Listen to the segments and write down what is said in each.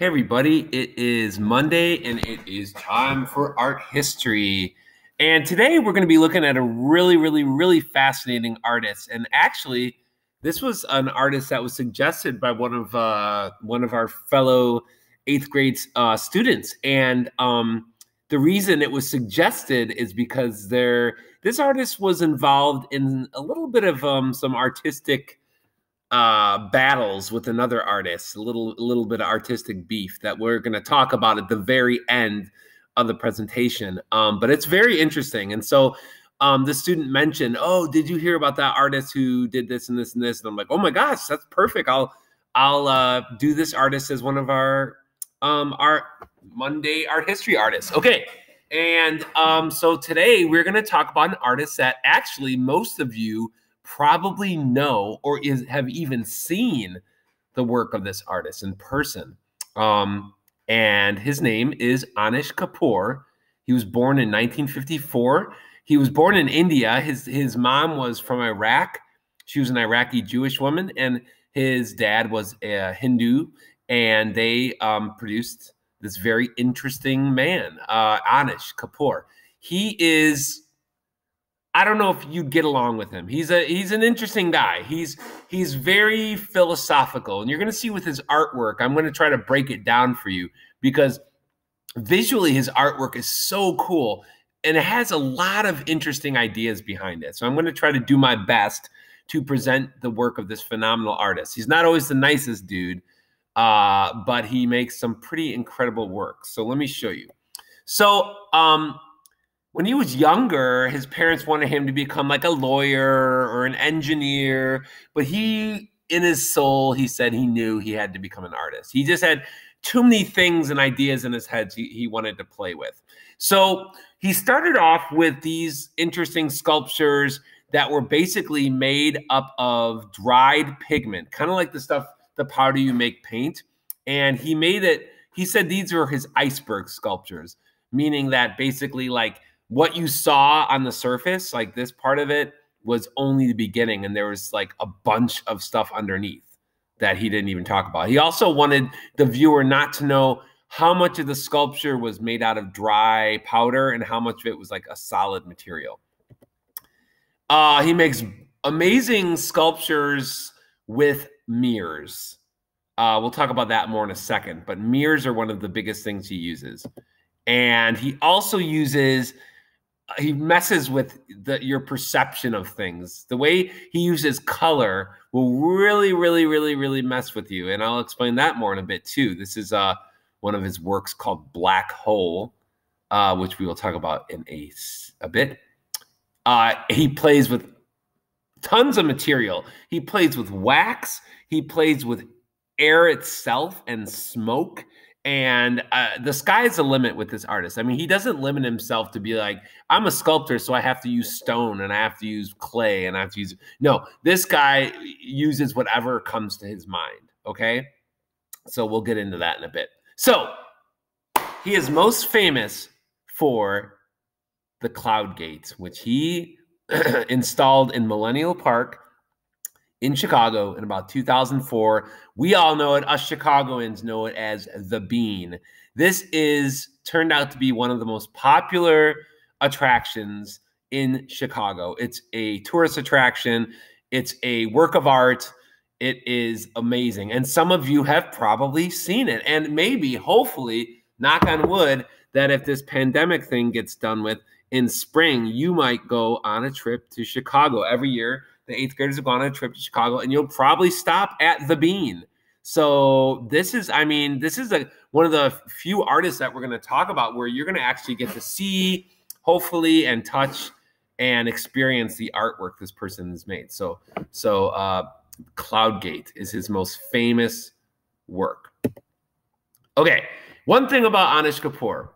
Hey everybody, it is Monday and it is time for art history. And today we're going to be looking at a really fascinating artist. And actually, this was an artist that was suggested by one of our fellow eighth grade students. And the reason it was suggested is because this artist was involved in a little bit of some artistic battles with another artist, a little bit of artistic beef that we're going to talk about at the very end of the presentation. But it's very interesting. And so the student mentioned, "Oh, did you hear about that artist who did this and this and this?" And I'm like, "Oh my gosh, that's perfect. I'll do this artist as one of our Monday art history artists." Okay. And so today we're going to talk about an artist that actually most of you probably know or have even seen the work of this artist in person. And his name is Anish Kapoor. He was born in 1954. He was born in India. His mom was from Iraq. She was an Iraqi Jewish woman, and his dad was a Hindu. And they produced this very interesting man, Anish Kapoor. He is, I don't know if you'd get along with him. He's an interesting guy. He's very philosophical, and you're going to see with his artwork. I'm going to try to break it down for you because visually his artwork is so cool, and it has a lot of interesting ideas behind it. So I'm going to try to do my best to present the work of this phenomenal artist. He's not always the nicest dude, but he makes some pretty incredible work. So let me show you. So when he was younger, his parents wanted him to become like a lawyer or an engineer, but in his soul, he said he knew he had to become an artist. He just had too many things and ideas in his head he wanted to play with. So he started off with these interesting sculptures that were basically made up of dried pigment, kind of like the powder you make paint. And he said these were his iceberg sculptures, meaning that basically like what you saw on the surface, like this part of it, was only the beginning, and there was like a bunch of stuff underneath that he didn't even talk about. He also wanted the viewer not to know how much of the sculpture was made out of dry powder and how much of it was like a solid material. He makes amazing sculptures with mirrors. We'll talk about that more in a second, but mirrors are one of the biggest things he uses. And he also he messes with your perception of things. The way he uses color will really mess with you. And I'll explain that more in a bit too. This is one of his works called Black Hole, which we will talk about in a bit. He plays with tons of material. He plays with wax. He plays with air itself and smoke. And the sky's the limit with this artist. I mean, he doesn't limit himself to be like, I'm a sculptor, so I have to use stone and I have to use clay and I have to use... No, this guy uses whatever comes to his mind, okay? So we'll get into that in a bit. So he is most famous for the Cloud Gate, which he installed in Millennial Park in Chicago in about 2004. We all know it. Us Chicagoans know it as the Bean. This turned out to be one of the most popular attractions in Chicago. It's a tourist attraction. It's a work of art. It is amazing. And some of you have probably seen it. And maybe, hopefully, knock on wood, that if this pandemic thing gets done with in spring, you might go on a trip to Chicago. Every year, the eighth graders have gone on a trip to Chicago, and you'll probably stop at the Bean. So this is one of the few artists that we're going to talk about where you're going to actually get to see, hopefully, and touch and experience the artwork this person has made. So Cloud Gate is his most famous work. Okay, one thing about Anish Kapoor.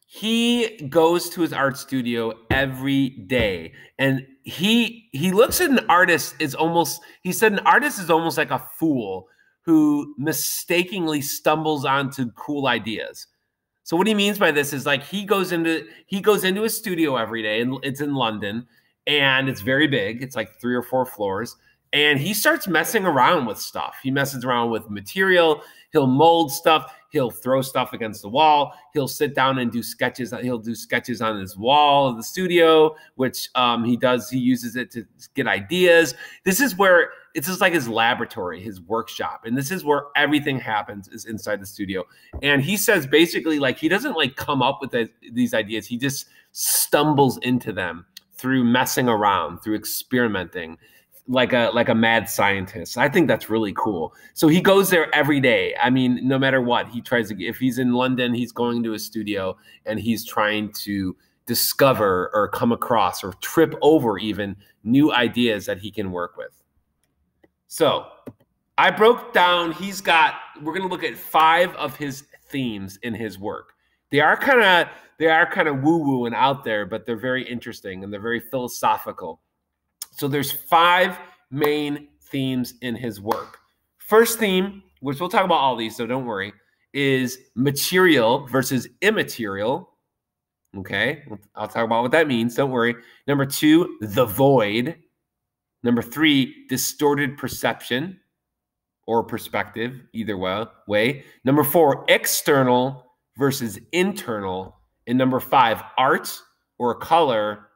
He goes to his art studio every day, and he looks at an artist he said an artist is almost like a fool who mistakenly stumbles onto cool ideas. So what he means by this is like he goes into his studio every day, and it's in London, and it's very big. It's like 3 or 4 floors, and he starts messing around with stuff. He messes around with material. He'll mold stuff. He'll throw stuff against the wall. He'll sit down and do sketches. He'll do sketches on his wall of the studio, which he does. He uses it to get ideas. This is where it's just like his laboratory, his workshop. And this is where everything happens, is inside the studio. And he says basically, like, he doesn't like come up with these ideas. He just stumbles into them through messing around, through experimenting, like a mad scientist. I think that's really cool. So he goes there every day. I mean, no matter what, he tries to, if he's in London, he's going to a studio and he's trying to discover or come across or trip over even new ideas that he can work with. So I broke down, we're going to look at 5 of his themes in his work. They are kind of woo-woo and out there, but they're very interesting and they're very philosophical. So there's 5 main themes in his work. First theme, which we'll talk about all these, so don't worry, is material versus immaterial. Okay, I'll talk about what that means, don't worry. Number 2, the void. Number 3, distorted perception or perspective, either way. Number 4, external versus internal. And number 5, art or color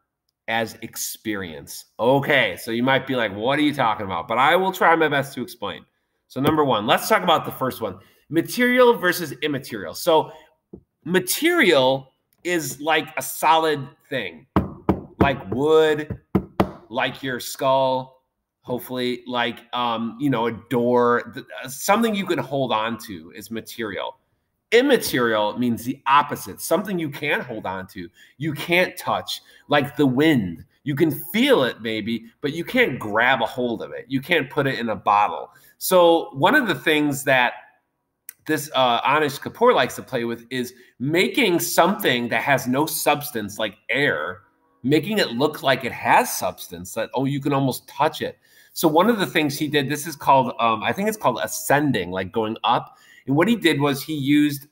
as experience. Okay, so you might be like, what are you talking about? But I will try my best to explain. So number 1, let's talk about the first one, material versus immaterial. So material is like a solid thing, like wood, like your skull, hopefully, like, a door, something you can hold on to is material. Immaterial means the opposite, something you can't hold on to, you can't touch, like the wind. You can feel it maybe, but you can't grab a hold of it. You can't put it in a bottle. So one of the things that this Anish Kapoor likes to play with is making something that has no substance, like air, making it look like it has substance, that, oh, you can almost touch it. So one of the things he did, this is called, I think it's called ascending, like going up. And what he did was he used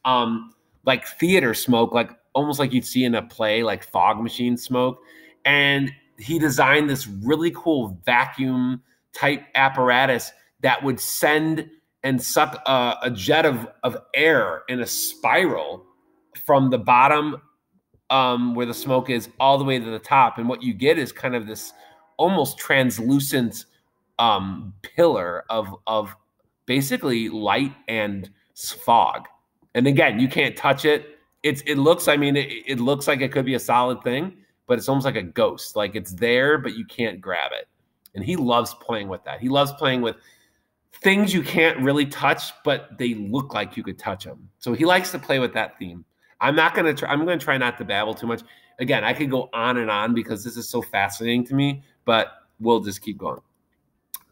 like theater smoke, like almost like you'd see in a play, like fog machine smoke. And he designed this really cool vacuum type apparatus that would send and suck a jet of air in a spiral from the bottom where the smoke is all the way to the top. And what you get is kind of this almost translucent pillar of basically light and fog. And again, you can't touch it. It looks like it could be a solid thing, but it's almost like a ghost. Like it's there, but you can't grab it. And he loves playing with that. He loves playing with things you can't really touch, but they look like you could touch them. So he likes to play with that theme. I'm going to try not to babble too much. Again, I could go on and on because this is so fascinating to me, but we'll just keep going.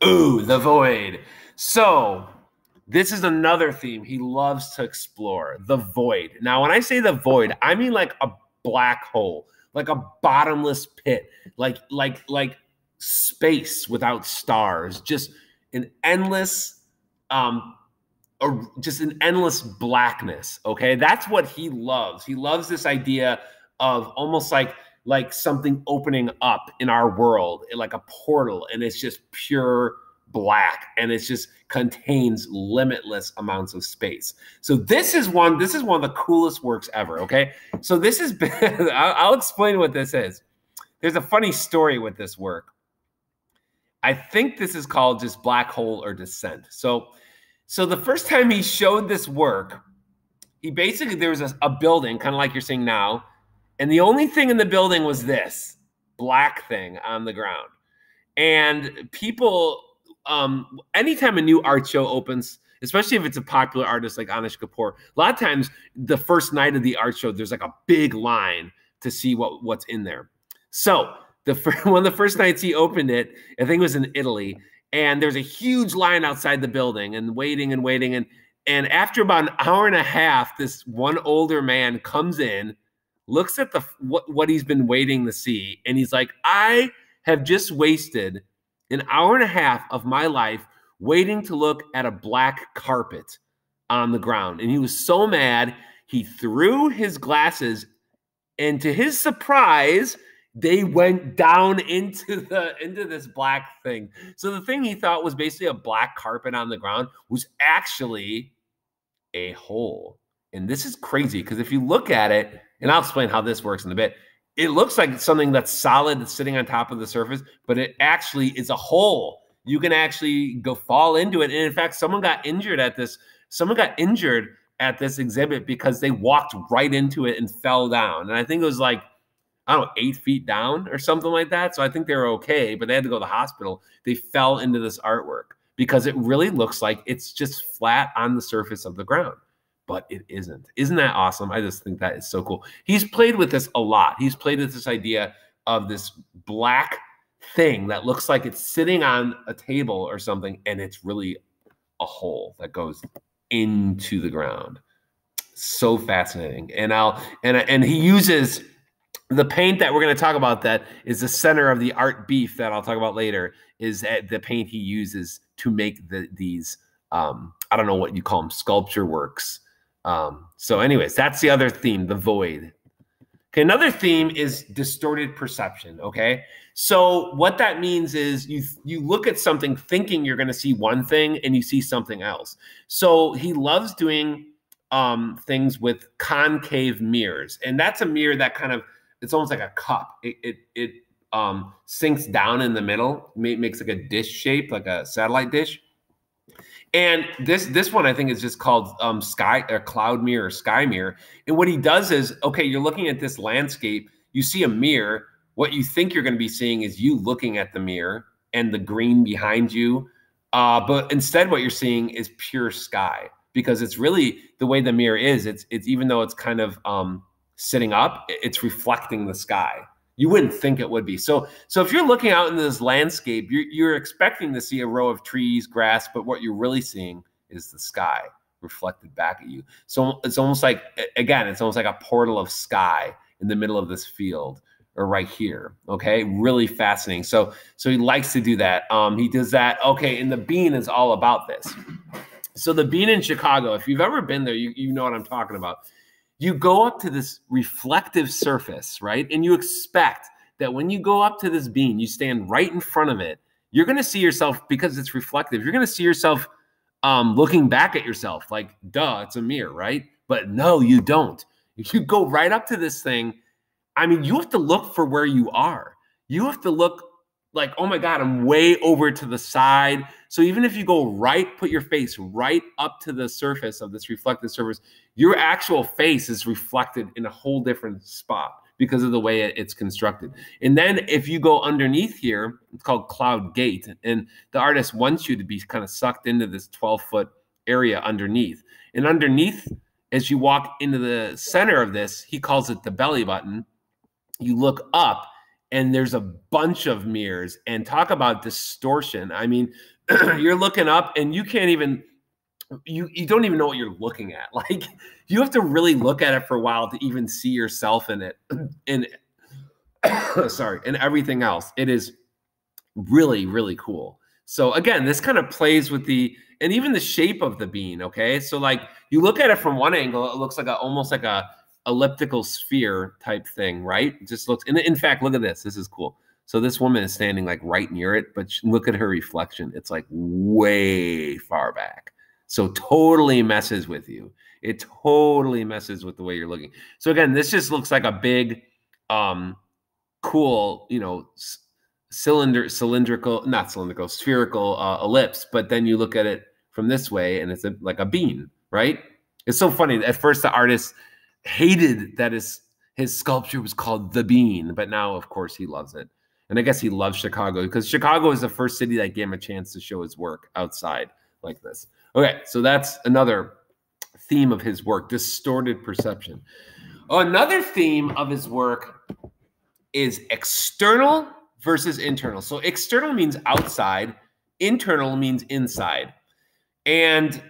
Ooh, the void. So this is another theme he loves to explore, the void. Now, when I say the void, I mean like a black hole, like a bottomless pit, like space without stars, just an endless, blackness. Okay, that's what he loves. He loves this idea of almost like something opening up in our world, like a portal, and it's just pure black, and it just contains limitless amounts of space. So this is one of the coolest works ever. Okay, so this is I'll explain what this is. There's a funny story with this work. I think this is called just Black Hole or Descent. So the first time he showed this work, there was a building, kind of like you're seeing now, and the only thing in the building was this black thing on the ground. And people, anytime a new art show opens, especially if it's a popular artist like Anish Kapoor, a lot of times the first night of the art show, there's like a big line to see what's in there. So one of the first nights he opened it, I think it was in Italy, and there's a huge line outside the building and waiting. And after about an hour and a half, this one older man comes in, looks at what he's been waiting to see, and he's like, I have just wasted an hour and a half of my life waiting to look at a black carpet on the ground. And he was so mad, he threw his glasses, and to his surprise, they went down into this black thing. So the thing he thought was basically a black carpet on the ground was actually a hole. And this is crazy because if you look at it, and I'll explain how this works in a bit, it looks like something that's solid that's sitting on top of the surface, but it actually is a hole. You can actually go fall into it. And in fact, someone got injured at this. Someone got injured at this exhibit because they walked right into it and fell down. And I think it was like, I don't know, 8 feet down or something like that. So I think they were okay, but they had to go to the hospital. They fell into this artwork because it really looks like it's just flat on the surface of the ground. But it isn't. Isn't that awesome? I just think that is so cool. He's played with this a lot. He's played with this idea of this black thing that looks like it's sitting on a table or something, and it's really a hole that goes into the ground. So fascinating. And he uses the paint that we're going to talk about that is the center of the art beef that I'll talk about later is the paint he uses to make these I don't know what you call them, sculpture works. So anyways, that's the other theme, the void. Okay, another theme is distorted perception, okay? So what that means is you look at something thinking you're going to see one thing and you see something else. So he loves doing things with concave mirrors. And that's a mirror that kind of, it's almost like a cup. It sinks down in the middle, makes like a dish shape, like a satellite dish. And this one I think is just called cloud mirror, sky mirror. And what he does is, okay, you're looking at this landscape, you see a mirror. What you think you're going to be seeing is you looking at the mirror and the green behind you. But instead what you're seeing is pure sky, because it's really the way the mirror is. It's even though it's kind of sitting up, it's reflecting the sky. You wouldn't think it would be. So if you're looking out into this landscape, you're expecting to see a row of trees, grass, but what you're really seeing is the sky reflected back at you. So it's almost like, again, it's almost like a portal of sky in the middle of this field or right here. Okay, really fascinating. So he likes to do that. He does that. Okay, and the Bean is all about this. So the Bean in Chicago, if you've ever been there, you know what I'm talking about. You go up to this reflective surface, right? And you expect that when you go up to this bean, you stand right in front of it. You're going to see yourself, because it's reflective, you're going to see yourself looking back at yourself like, duh, it's a mirror, right? But no, you don't. If you go right up to this thing, I mean, you have to look for where you are. You have to look like, oh my God, I'm way over to the side. So even if you go right, put your face right up to the surface of this reflective surface, your actual face is reflected in a whole different spot because of the way it's constructed. And then if you go underneath here, it's called Cloud Gate. And the artist wants you to be kind of sucked into this 12-foot area underneath. And underneath, as you walk into the center of this, he calls it the belly button. You look up, and there's a bunch of mirrors, and talk about distortion. I mean, you're looking up and you can't even, you don't even know what you're looking at. Like, you have to really look at it for a while to even see yourself in it. And sorry, and everything else. It is really, really cool. So again, this kind of plays with and even the shape of the bean, okay? So like, you look at it from one angle, it looks like almost like a elliptical sphere type thing, right? It just looks, and in fact, look at this. This is cool. So this woman is standing like right near it, but look at her reflection. It's like way far back. So totally messes with you. It totally messes with the way you're looking. So again, this just looks like a big, cool, spherical ellipse. But then you look at it from this way and it's like a bean, right? It's so funny. At first, the artist hated that his sculpture was called The Bean, but now, of course, he loves it. And I guess he loves Chicago because Chicago is the first city that gave him a chance to show his work outside like this. Okay, so that's another theme of his work, distorted perception. Oh, another theme of his work is external versus internal. So external means outside, internal means inside. And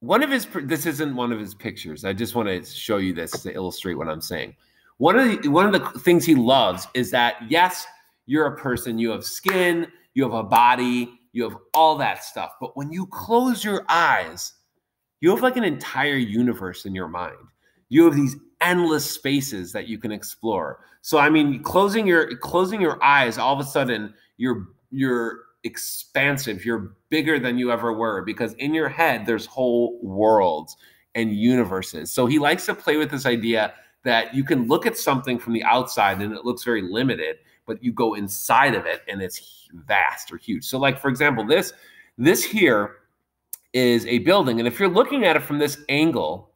this isn't one of his pictures. I just want to show you this to illustrate what I'm saying. One of the things he loves is that, yes, you're a person, you have skin, you have a body, you have all that stuff. But when you close your eyes, you have like an entire universe in your mind. You have these endless spaces that you can explore. So I mean, closing your eyes, all of a sudden you're expansive, you're bigger than you ever were, because in your head there's whole worlds. and universes. So he likes to play with this idea that you can look at something from the outside and it looks very limited, but you go inside of it and it's vast or huge. So like, for example, this here is a building. And if you're looking at it from this angle,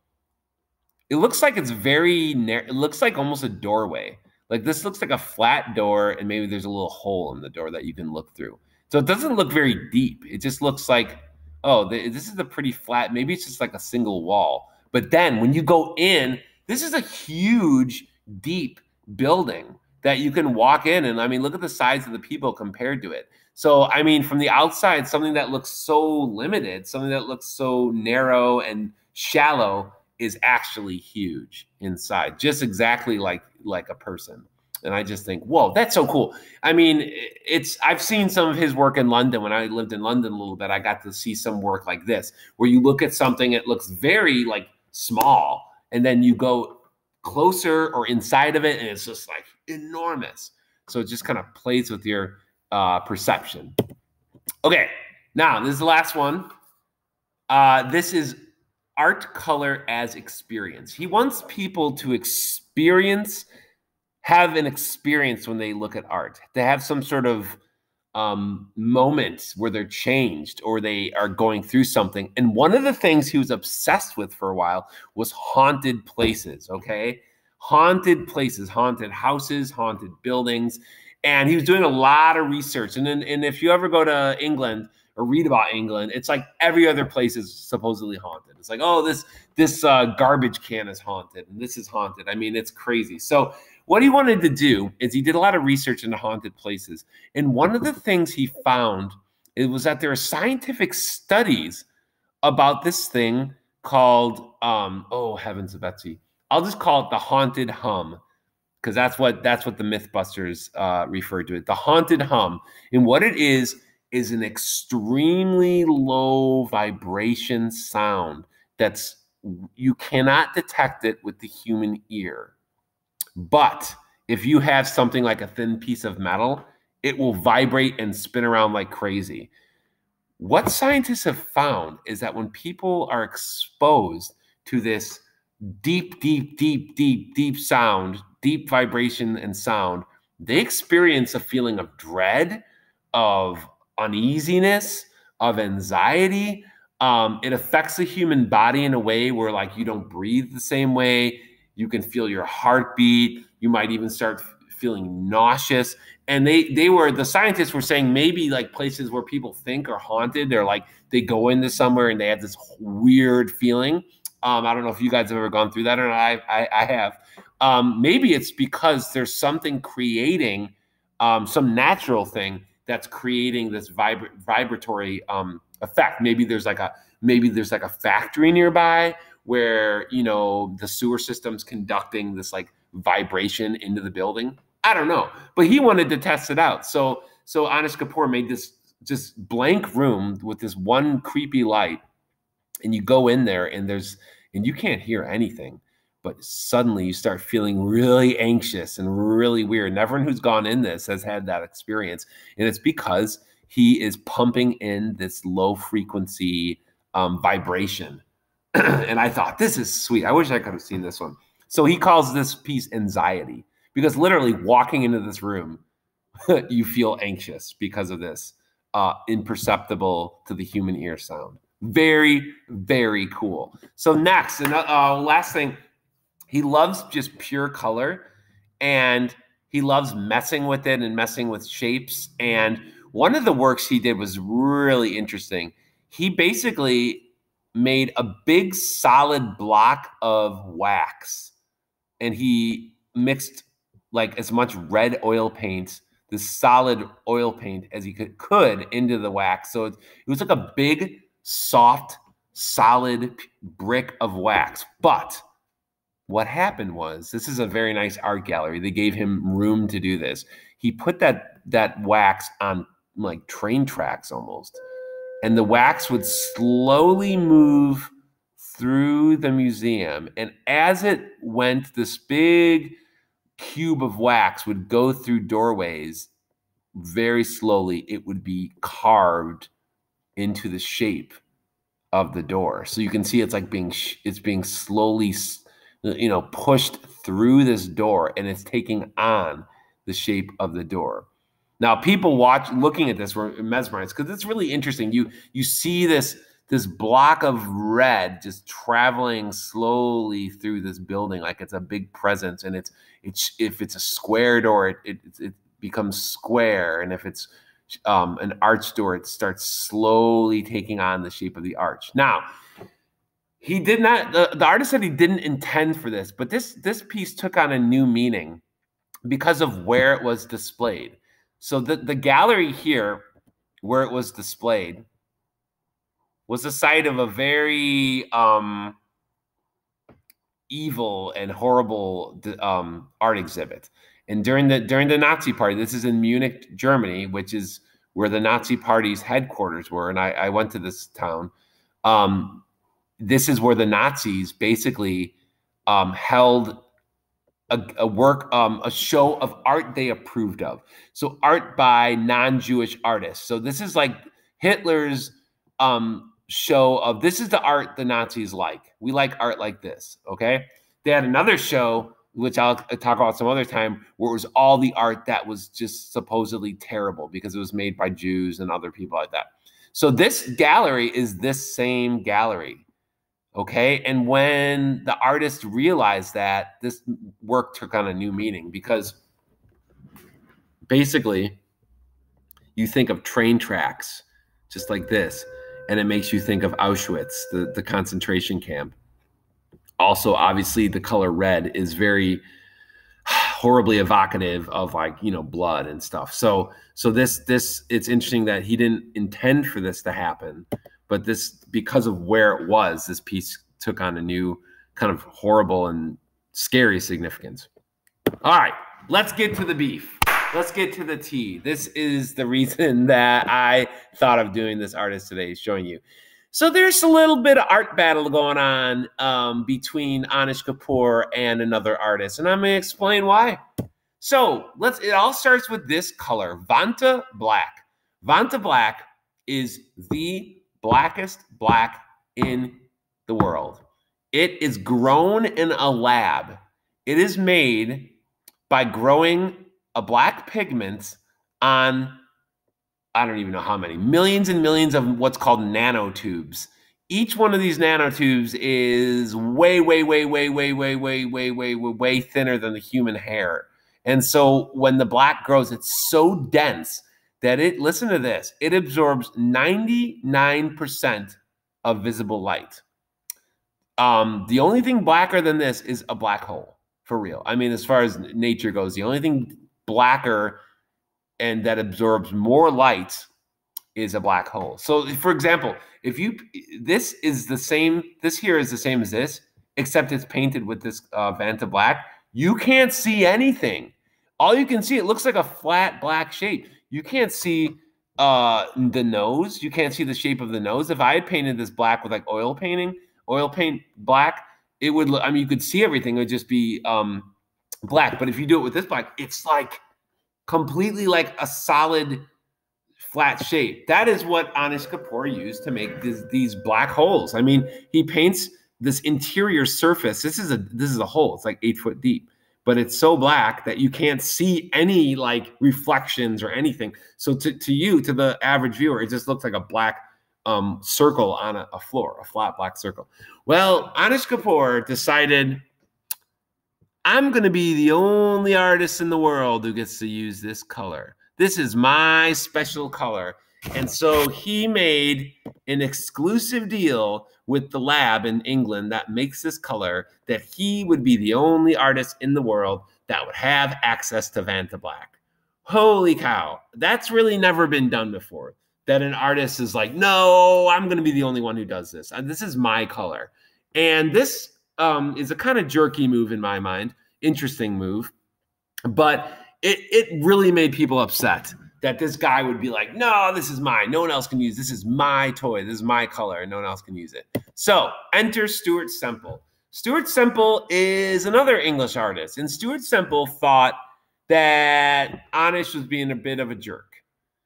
it looks like it's very narrow. It looks like almost a doorway. Like this looks like a flat door, and maybe there's a little hole in the door that you can look through. So it doesn't look very deep. It just looks like, oh, this is a pretty flat, maybe it's just like a single wall. But then when you go in, this is a huge, deep building that you can walk in. And I mean, look at the size of the people compared to it. So, I mean, from the outside, something that looks so limited, something that looks so narrow and shallow is actually huge inside, just exactly like a person. And I just think, whoa, that's so cool. I mean, I've seen some of his work in London. When I lived in London a little bit, I got to see some work like this, where you look at something, it looks very like small, and then you go closer or inside of it, and it's just like enormous. So it just kind of plays with your perception. Okay, now this is the last one. This is art color as experience. He wants people to have an experience when they look at art, to have some sort of moment where they're changed or they are going through something. And one of the things he was obsessed with for a while was haunted places, okay? Haunted places, haunted houses, haunted buildings. And he was doing a lot of research. And if you ever go to England or read about England, it's like every other place is supposedly haunted. It's like, oh, this garbage can is haunted, and this is haunted. I mean, it's crazy. So what he wanted to do is he did a lot of research into haunted places. And one of the things he found, it was that there are scientific studies about this thing called, oh, heavens of Betsy. I'll just call it the haunted hum, because that's what the Mythbusters referred to it, the haunted hum. And what it is an extremely low vibration sound you cannot detect it with the human ear. But if you have something like a thin piece of metal, it will vibrate and spin around like crazy. What scientists have found is that when people are exposed to this deep, deep, deep, deep, deep sound, deep vibration and sound, they experience a feeling of dread, of uneasiness, of anxiety. It affects the human body in a way where like you don't breathe the same way. You can feel your heartbeat. You might even start feeling nauseous. And the scientists were saying maybe like places where people think are haunted, they're like, they go into somewhere and they have this weird feeling. I don't know if you guys have ever gone through that or not. I have. Maybe it's because there's something creating some natural thing that's creating this vibratory effect. Maybe there's like a factory nearby where, you know, the sewer system's conducting this like vibration into the building. I don't know, but he wanted to test it out. So Anish Kapoor made this just blank room with this one creepy light, and you go in there and you can't hear anything, but suddenly you start feeling really anxious and really weird. And everyone who's gone in this has had that experience, and it's because he is pumping in this low frequency vibration. And I thought, this is sweet. I wish I could have seen this one. So he calls this piece anxiety, because literally walking into this room, you feel anxious because of this imperceptible to the human ear sound. Very, very cool. So next, and last thing, he loves just pure color, and he loves messing with it and messing with shapes. And one of the works he did was really interesting. He basically made a big solid block of wax, and he mixed like as much red oil paint, this solid oil paint, as he could into the wax. So it was like a big, soft, solid brick of wax. But what happened was, this is a very nice art gallery. They gave him room to do this. He put that wax on like train tracks almost, and the wax would slowly move through the museum. And as it went, this big cube of wax would go through doorways very slowly. It would be carved into the shape of the door. So you can see it's like it's being slowly, pushed through this door, and it's taking on the shape of the door. Now, people looking at this were mesmerized because it's really interesting. You see this block of red just traveling slowly through this building like it's a big presence, and if it's a square door, it becomes square, and if it's an arch door, it starts slowly taking on the shape of the arch. Now, he did not. The artist said he didn't intend for this, but this piece took on a new meaning because of where it was displayed. So the gallery here, where it was displayed, was the site of a very evil and horrible art exhibit. And during the Nazi Party, this is in Munich, Germany, which is where the Nazi Party's headquarters were. And I went to this town. This is where the Nazis basically held a show of art they approved of. So art by non-Jewish artists. So this is like Hitler's show of, this is the art the Nazis like. We like art like this, okay? They had another show, which I'll talk about some other time, where it was all the art that was just supposedly terrible because it was made by Jews and other people like that. So this gallery is this same gallery. Okay. And when the artist realized that, this work took on a new meaning, because basically you think of train tracks just like this, and it makes you think of Auschwitz, the concentration camp. Also, obviously, the color red is very horribly evocative of, like, blood and stuff. So this it's interesting that he didn't intend for this to happen, but because of where it was, this piece took on a new kind of horrible and scary significance. All right, let's get to the beef. Let's get to the tea. This is the reason that I thought of doing this artist today, showing you. So there's a little bit of art battle going on between Anish Kapoor and another artist, and I'm going to explain why. So it all starts with this color, Vanta Black. Vanta Black is the blackest black in the world. It is grown in a lab. It is made by growing a black pigment on, I don't even know how many, millions and millions of what's called nanotubes. Each one of these nanotubes is way, way, way, way, way, way, way, way, way, way thinner than the human hair. And so when the black grows, it's so dense that listen to this, it absorbs 99% of visible light. The only thing blacker than this is a black hole, for real. I mean, as far as nature goes, the only thing blacker and that absorbs more light is a black hole. So, for example, this here is the same as this, except it's painted with this Vanta Black. You can't see anything. All you can see, it looks like a flat black shape. You can't see the nose. You can't see the shape of the nose. If I had painted this black with like oil paint black, it would look, I mean, you could see everything. It would just be black. But if you do it with this black, it's like completely like a solid flat shape. That is what Anish Kapoor used to make these black holes. I mean, he paints this interior surface. This is a hole. It's like 8 foot deep, but it's so black that you can't see any like reflections or anything. So to the average viewer, it just looks like a black circle on a floor, a flat black circle. Well, Anish Kapoor decided, I'm going to be the only artist in the world who gets to use this color. This is my special color. And so he made an exclusive deal with the lab in England that makes this color, that he would be the only artist in the world that would have access to Vanta Black. Holy cow. That's really never been done before, that an artist is like, no, I'm going to be the only one who does this. This is my color. And this is a kind of jerky move in my mind, interesting move, but it really made people upset that this guy would be like, no, this is mine. No one else can use this. This is my toy. This is my color, and no one else can use it. So enter Stuart Semple. Stuart Semple is another English artist, and Stuart Semple thought that Anish was being a bit of a jerk.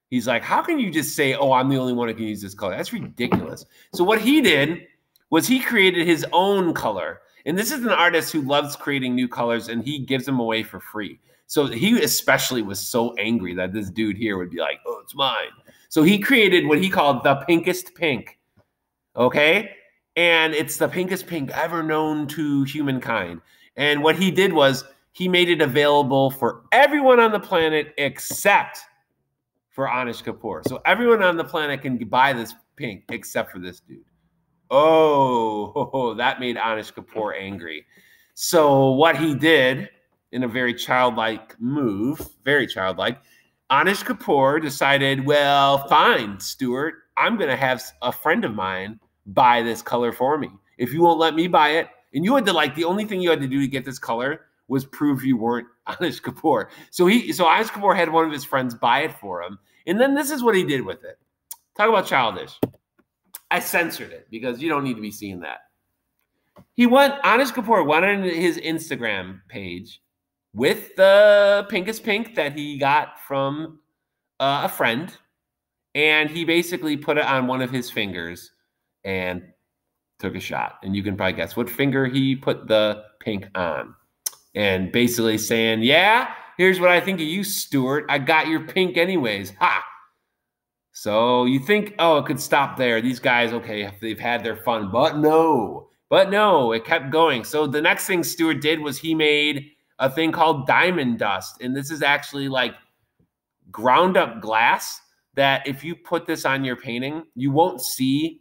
He's like, how can you just say, oh, I'm the only one who can use this color? That's ridiculous. So what he did was he created his own color. And this is an artist who loves creating new colors, and he gives them away for free. So he especially was so angry that this dude here would be like, oh, it's mine. So he created what he called the pinkest pink. Okay? And it's the pinkest pink ever known to humankind. And what he did was he made it available for everyone on the planet except for Anish Kapoor. So everyone on the planet can buy this pink except for this dude. Oh, that made Anish Kapoor angry. So what he did in a very childlike move, very childlike, Anish Kapoor decided, well, fine, Stuart, I'm going to have a friend of mine buy this color for me. If you won't let me buy it, and you had to like, the only thing you had to do to get this color was prove you weren't Anish Kapoor. So Anish Kapoor had one of his friends buy it for him. And then this is what he did with it. Talk about childish. I censored it because you don't need to be seeing that. Anish Kapoor went on his Instagram page with the pinkest pink that he got from a friend. And he basically put it on one of his fingers and took a shot. And you can probably guess what finger he put the pink on. And basically saying, yeah, here's what I think of you, Stuart. I got your pink anyways. Ha! So you think, oh, it could stop there. These guys, okay, they've had their fun. But no, it kept going. So the next thing Stuart did was he made a thing called diamond dust. And this is actually like ground up glass that if you put this on your painting, you won't see,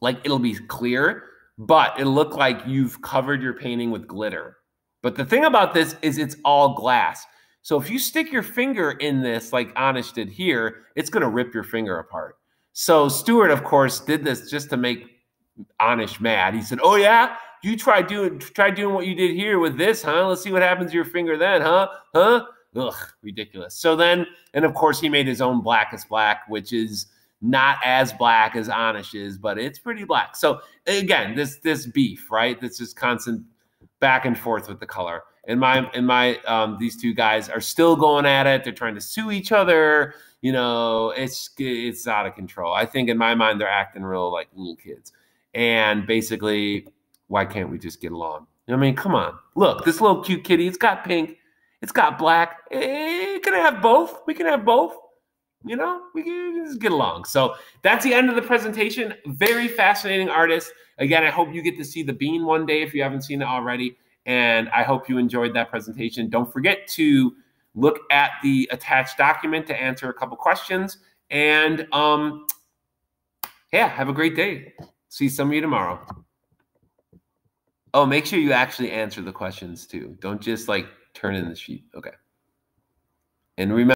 like it'll be clear, but it'll look like you've covered your painting with glitter. But the thing about this is it's all glass. So if you stick your finger in this like Anish did here, it's going to rip your finger apart. So Stuart, of course, did this just to make Anish mad. He said, oh, yeah, you try doing what you did here with this, huh? Let's see what happens to your finger then, huh? Ugh, ridiculous. So then, and of course, he made his own blackest black, which is not as black as Anish is, but it's pretty black. So again, this beef, right? This is constant back and forth with the color. And these two guys are still going at it. They're trying to sue each other. You know, it's out of control. I think in my mind, they're acting real like little kids. And basically, why can't we just get along? I mean, come on. Look, this little cute kitty, it's got pink. It's got black. It can have both. We can have both. You know, we can just get along. So that's the end of the presentation. Very fascinating artist. Again, I hope you get to see the bean one day if you haven't seen it already. And I hope you enjoyed that presentation. Don't forget to look at the attached document to answer a couple questions. And yeah, have a great day. See some of you tomorrow. Oh, make sure you actually answer the questions too. Don't just like turn in the sheet. Okay. And remember,